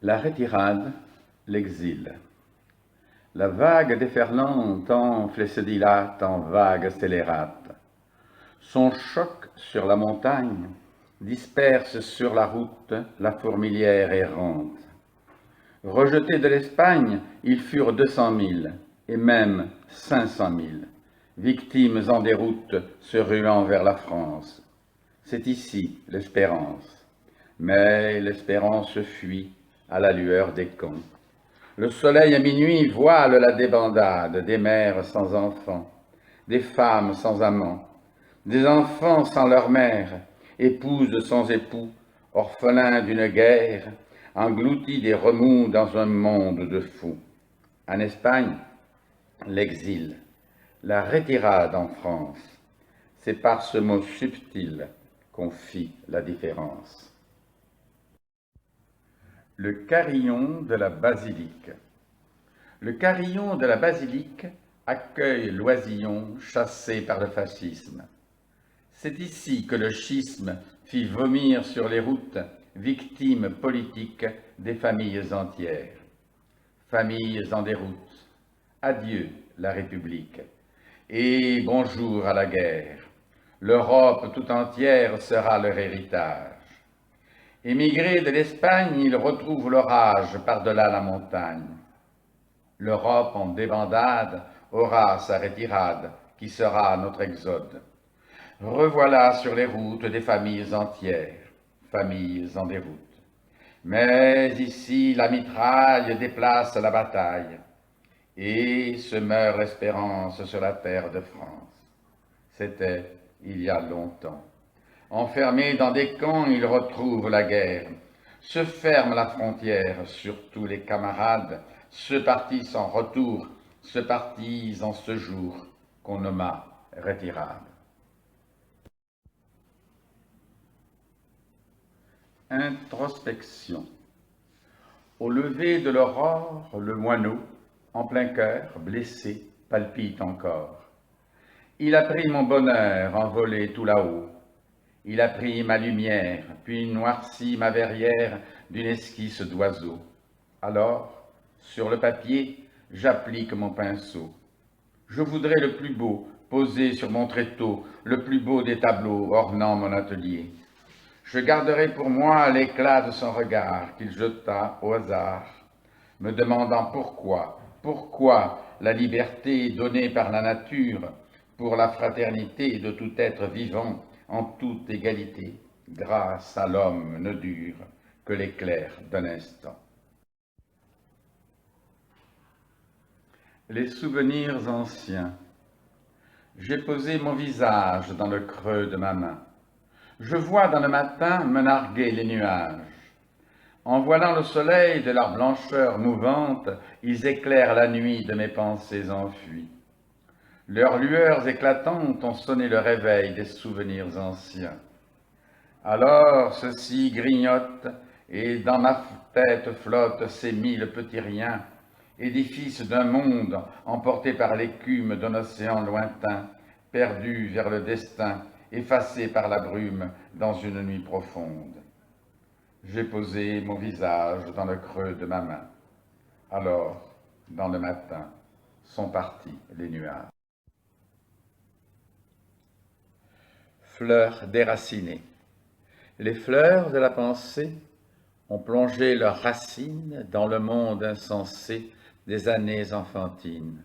La retirade, l'exil. La vague déferlante enfle et se dilate en vague scélérate. Son choc sur la montagne disperse sur la route la fourmilière errante. Rejetés de l'Espagne, ils furent 200 000, et même 500 000, victimes en déroute se ruant vers la France. C'est ici l'espérance. Mais l'espérance fuit à la lueur des camps. Le soleil à minuit voile la débandade des mères sans enfants, des femmes sans amants, des enfants sans leur mère, épouses sans époux, orphelins d'une guerre, engloutis des remous dans un monde de fous. En Espagne, l'exil, la retirade en France, c'est par ce mot subtil qu'on fit la différence. Le carillon de la basilique. Le carillon de la basilique accueille l'oisillon chassé par le fascisme. C'est ici que le schisme fit vomir sur les routes victimes politiques des familles entières. Familles en déroute. Adieu la République. Et bonjour à la guerre. L'Europe tout entière sera leur héritage. Émigrés de l'Espagne, ils retrouvent l'orage par-delà la montagne. L'Europe en débandade aura sa retirade, qui sera notre exode. Revoilà sur les routes des familles entières, familles en déroute. Mais ici, la mitraille déplace la bataille, et se meurt l'espérance sur la terre de France. C'était il y a longtemps. Enfermés dans des camps, ils retrouvent la guerre. Se ferme la frontière sur tous les camarades, ceux partis sans retour, ceux partis en ce jour qu'on nomma retirade. Introspection. Au lever de l'aurore, le moineau, en plein cœur, blessé, palpite encore. Il a pris mon bonheur envolé tout là-haut. Il a pris ma lumière, puis noirci ma verrière d'une esquisse d'oiseau. Alors, sur le papier, j'applique mon pinceau. Je voudrais le plus beau posé sur mon tréteau, le plus beau des tableaux ornant mon atelier. Je garderai pour moi l'éclat de son regard qu'il jeta au hasard, me demandant pourquoi la liberté donnée par la nature pour la fraternité de tout être vivant en toute égalité, grâce à l'homme ne dure que l'éclair d'un instant. Les souvenirs anciens. J'ai posé mon visage dans le creux de ma main. Je vois dans le matin me narguer les nuages. En voilant le soleil de leur blancheur mouvante, ils éclairent la nuit de mes pensées enfuies. Leurs lueurs éclatantes ont sonné le réveil des souvenirs anciens. Alors ceci grignote, et dans ma tête flottent ces 1000 petits riens, édifices d'un monde emporté par l'écume d'un océan lointain, perdu vers le destin, effacé par la brume dans une nuit profonde. J'ai posé mon visage dans le creux de ma main. Alors, dans le matin, sont partis les nuages. Fleurs déracinées. Les fleurs de la pensée ont plongé leurs racines dans le monde insensé des années enfantines.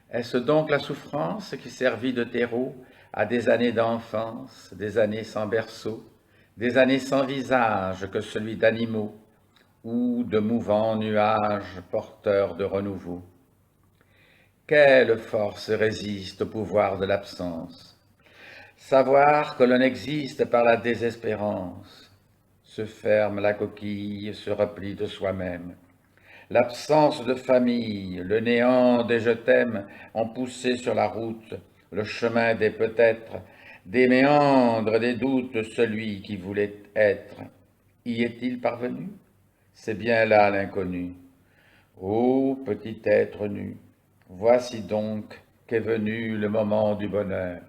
Est-ce donc la souffrance qui servit de terreau à des années d'enfance, des années sans berceau, des années sans visage que celui d'animaux, ou de mouvants nuages porteurs de renouveau? Quelle force résiste au pouvoir de l'absence? Savoir que l'on existe par la désespérance. Se ferme la coquille, se replie de soi-même. L'absence de famille, le néant des je t'aime ont poussé sur la route le chemin des peut-être, des méandres, des doutes, celui qui voulait être. Y est-il parvenu? C'est bien là l'inconnu. Ô petit être nu, voici donc qu'est venu le moment du bonheur.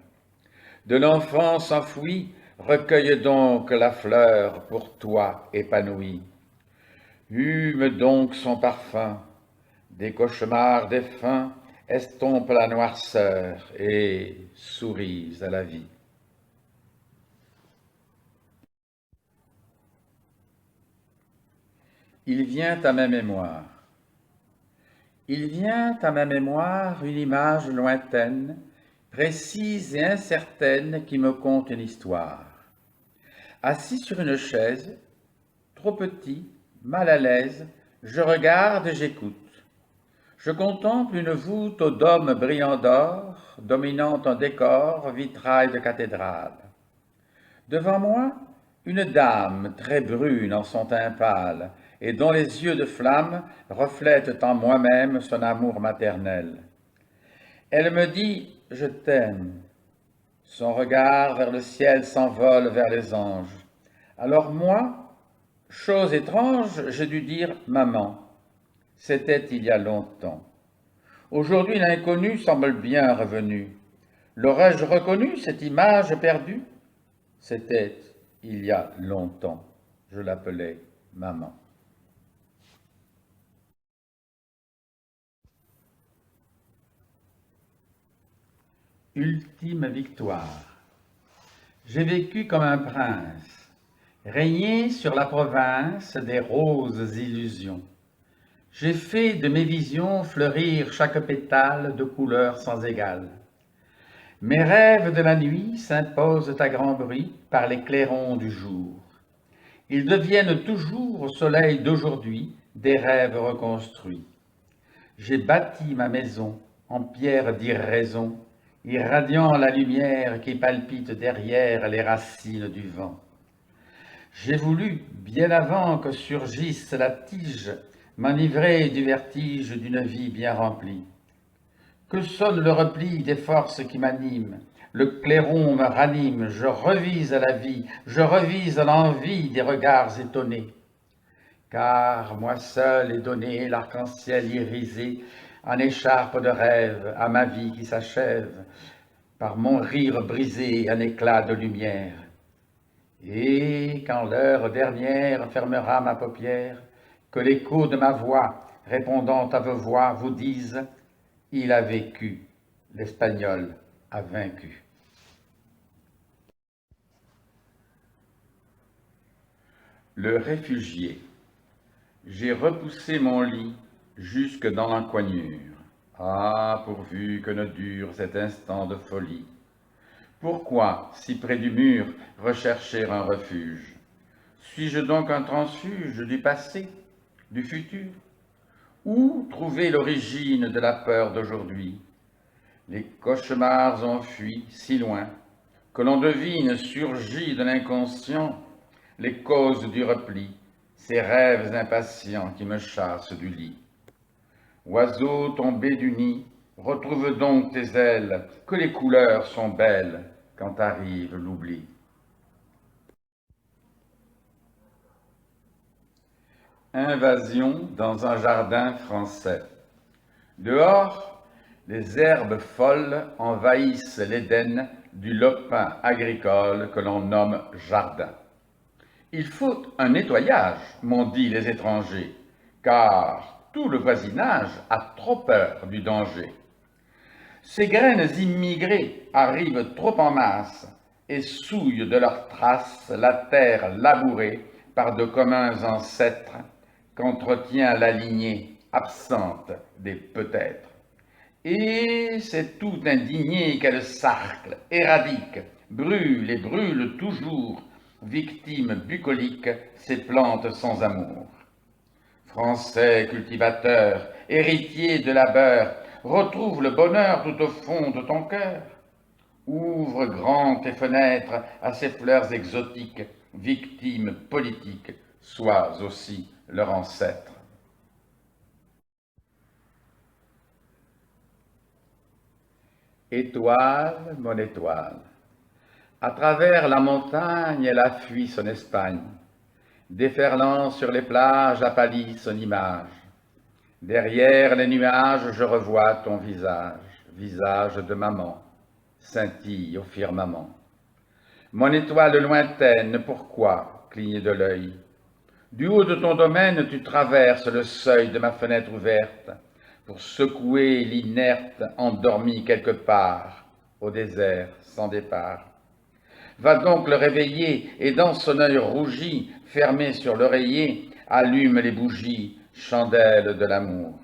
De l'enfance enfouie, recueille donc la fleur pour toi épanouie. Hume donc son parfum, des cauchemars défunts estompent la noirceur et souris à la vie. Il vient à ma mémoire. Il vient à ma mémoire une image lointaine, précise et incertaine qui me conte une histoire. Assis sur une chaise, trop petit, mal à l'aise, je regarde et j'écoute. Je contemple une voûte aux dômes brillants d'or, dominant un décor vitrail de cathédrale. Devant moi, une dame très brune en son teint pâle, et dont les yeux de flamme reflètent en moi-même son amour maternel. Elle me dit « Je t'aime ». Son regard vers le ciel s'envole vers les anges. Alors moi, chose étrange, j'ai dû dire « Maman ». C'était il y a longtemps. Aujourd'hui, l'inconnu semble bien revenu. L'aurais-je reconnu, cette image perdue? C'était il y a longtemps. Je l'appelais maman. Ultime victoire. J'ai vécu comme un prince, régné sur la province des roses illusions. J'ai fait de mes visions fleurir chaque pétale de couleurs sans égale. Mes rêves de la nuit s'imposent à grand bruit par les clairons du jour. Ils deviennent toujours au soleil d'aujourd'hui des rêves reconstruits. J'ai bâti ma maison en pierre d'irraison, irradiant la lumière qui palpite derrière les racines du vent. J'ai voulu, bien avant que surgisse la tige, m'enivrer du vertige d'une vie bien remplie. Que sonne le repli des forces qui m'animent, le clairon me ranime, je revise à la vie, je revise à l'envie des regards étonnés. Car moi seul ai donné l'arc-en-ciel irisé en écharpe de rêve à ma vie qui s'achève, par mon rire brisé un éclat de lumière. Et quand l'heure dernière fermera ma paupière, que l'écho de ma voix, répondant à vos voix, vous dise « Il a vécu, l'Espagnol a vaincu ». Le réfugié. J'ai repoussé mon lit jusque dans l'encoignure. Ah, pourvu que ne dure cet instant de folie. Pourquoi, si près du mur, rechercher un refuge? Suis-je donc un transfuge du passé, du futur? Où trouver l'origine de la peur d'aujourd'hui? Les cauchemars ont fui si loin que l'on devine surgit de l'inconscient les causes du repli, ces rêves impatients qui me chassent du lit. Oiseau tombé du nid, retrouve donc tes ailes, que les couleurs sont belles quand arrive l'oubli. Invasion dans un jardin français. Dehors, les herbes folles envahissent l'Éden du lopin agricole que l'on nomme jardin. Il faut un nettoyage, m'ont dit les étrangers, car tout le voisinage a trop peur du danger. Ces graines immigrées arrivent trop en masse et souillent de leurs traces la terre labourée par de communs ancêtres qu'entretient la lignée absente des peut-être. Et c'est tout indigné qu'elle sarcle, éradique, brûle et brûle toujours, victime bucolique, ces plantes sans amour. Français cultivateur, héritier de labeur, retrouve le bonheur tout au fond de ton cœur. Ouvre grand tes fenêtres à ces fleurs exotiques, victimes politiques, sois aussi leur ancêtre. Étoile, mon étoile, à travers la montagne, elle a fui son Espagne, déferlant sur les plages, a pâli son image. Derrière les nuages, je revois ton visage, visage de maman, scintille au firmament. Mon étoile lointaine, pourquoi cligne de l'œil? Du haut de ton domaine, tu traverses le seuil de ma fenêtre ouverte pour secouer l'inerte endormi quelque part, au désert, sans départ. Va donc le réveiller, et dans son œil rougi, fermé sur l'oreiller, allume les bougies, chandelles de l'amour.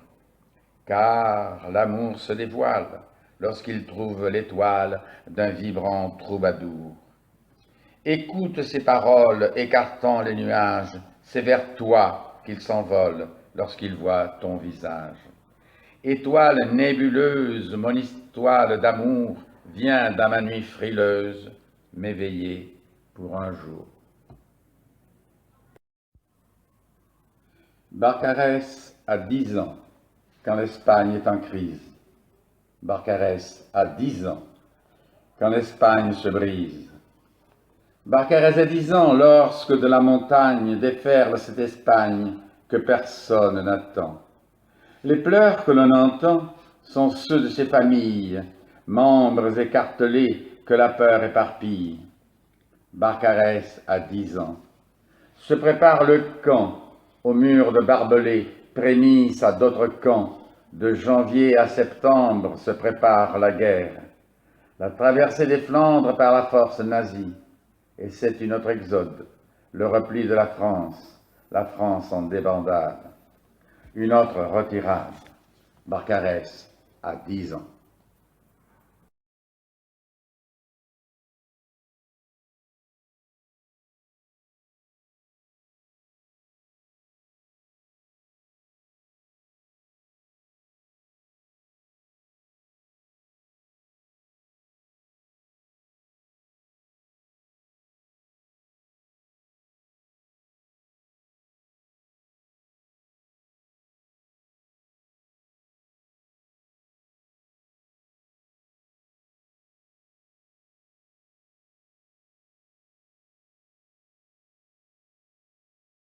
Car l'amour se dévoile lorsqu'il trouve l'étoile d'un vibrant troubadour. Écoute ces paroles écartant les nuages, c'est vers toi qu'il s'envole lorsqu'il voit ton visage. Étoile nébuleuse, mon histoire d'amour vient dans ma nuit frileuse m'éveiller pour un jour. Barcarès a 10 ans, quand l'Espagne est en crise. Barcarès a 10 ans, quand l'Espagne se brise. Barcarès a 10 ans lorsque de la montagne déferle cette Espagne que personne n'attend. Les pleurs que l'on entend sont ceux de ces familles, membres écartelés que la peur éparpille. Barcarès a 10 ans. Se prépare le camp, au mur de barbelés, prémisse à d'autres camps. De janvier à septembre se prépare la guerre. La traversée des Flandres par la force nazie. Et c'est une autre exode, le repli de la France en débandade. Une autre retirade. Barcarès a 10 ans.